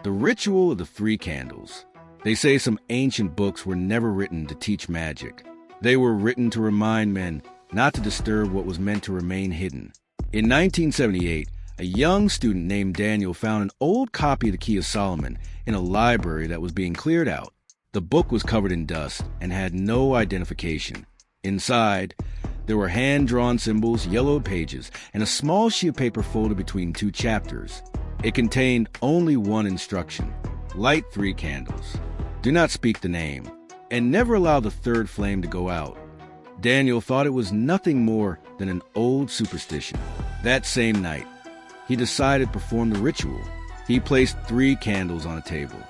The Ritual of the Three Candles. They say some ancient books were never written to teach magic. They were written to remind men not to disturb what was meant to remain hidden. In 1978, a young student named Daniel found an old copy of the Key of Solomon in a library that was being cleared out. The book was covered in dust and had no identification. Inside, there were hand-drawn symbols, yellowed pages, and a small sheet of paper folded between two chapters. It contained only one instruction: light 3 candles. Do not speak the name, and never allow the third flame to go out. Daniel thought it was nothing more than an old superstition. That same night, he decided to perform the ritual. He placed 3 candles on a table,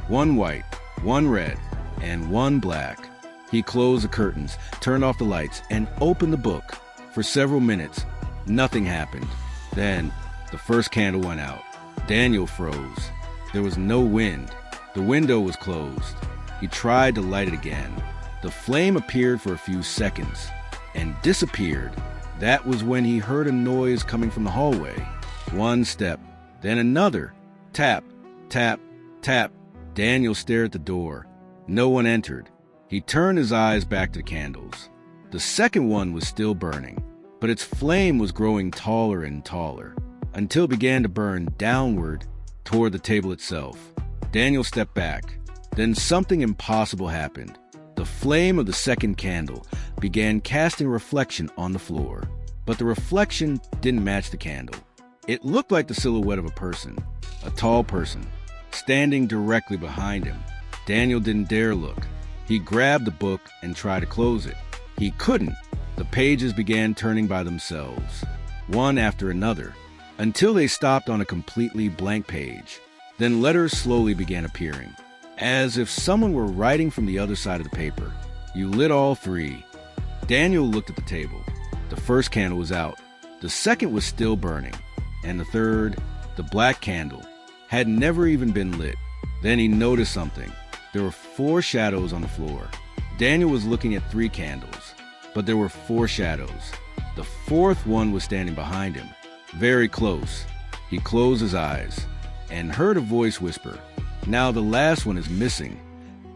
1 white, 1 red, and 1 black. He closed the curtains, turned off the lights, and opened the book. For several minutes, nothing happened. Then, the first candle went out. Daniel froze. There was no wind. The window was closed. He tried to light it again. The flame appeared for a few seconds and disappeared. That was when he heard a noise coming from the hallway. 1 step, then another. Tap, tap, tap. Daniel stared at the door. No one entered. He turned his eyes back to the candles. The second one was still burning, but its flame was growing taller and taller, until it began to burn downward toward the table itself. Daniel stepped back. Then something impossible happened. The flame of the second candle began casting a reflection on the floor, but the reflection didn't match the candle. It looked like the silhouette of a person, a tall person, standing directly behind him. Daniel didn't dare look. He grabbed the book and tried to close it. He couldn't. The pages began turning by themselves, one after another, until they stopped on a completely blank page. Then letters slowly began appearing, as if someone were writing from the other side of the paper. You lit all 3. Daniel looked at the table. The first candle was out. The second was still burning. And the third, the black candle, had never even been lit. Then he noticed something. There were 4 shadows on the floor. Daniel was looking at 3 candles, but there were 4 shadows. The 4th one was standing behind him, very close. He closed his eyes and heard a voice whisper, "Now the last one is missing."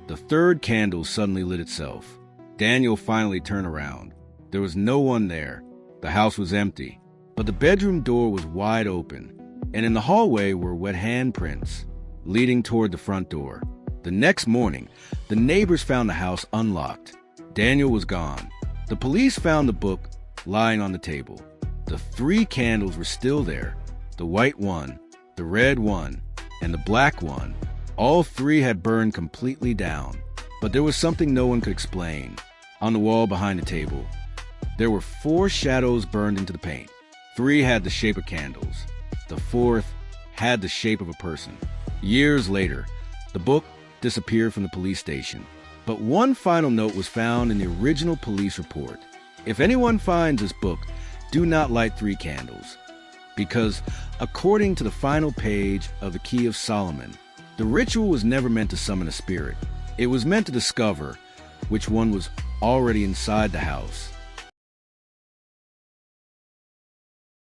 The 3rd candle suddenly lit itself. Daniel finally turned around. There was no one there. The house was empty, but the bedroom door was wide open, and in the hallway were wet handprints leading toward the front door. The next morning, the neighbors found the house unlocked. Daniel was gone. The police found the book lying on the table. The 3 candles were still there, the white one, the red one, and the black one. All 3 had burned completely down, but there was something no one could explain. On the wall behind the table, there were 4 shadows burned into the paint. 3 had the shape of candles. The 4th had the shape of a person. Years later, the book disappeared from the police station, but one final note was found in the original police report. If anyone finds this book, do not light 3 candles, because according to the final page of the Key of Solomon, the ritual was never meant to summon a spirit. It was meant to discover which one was already inside the house.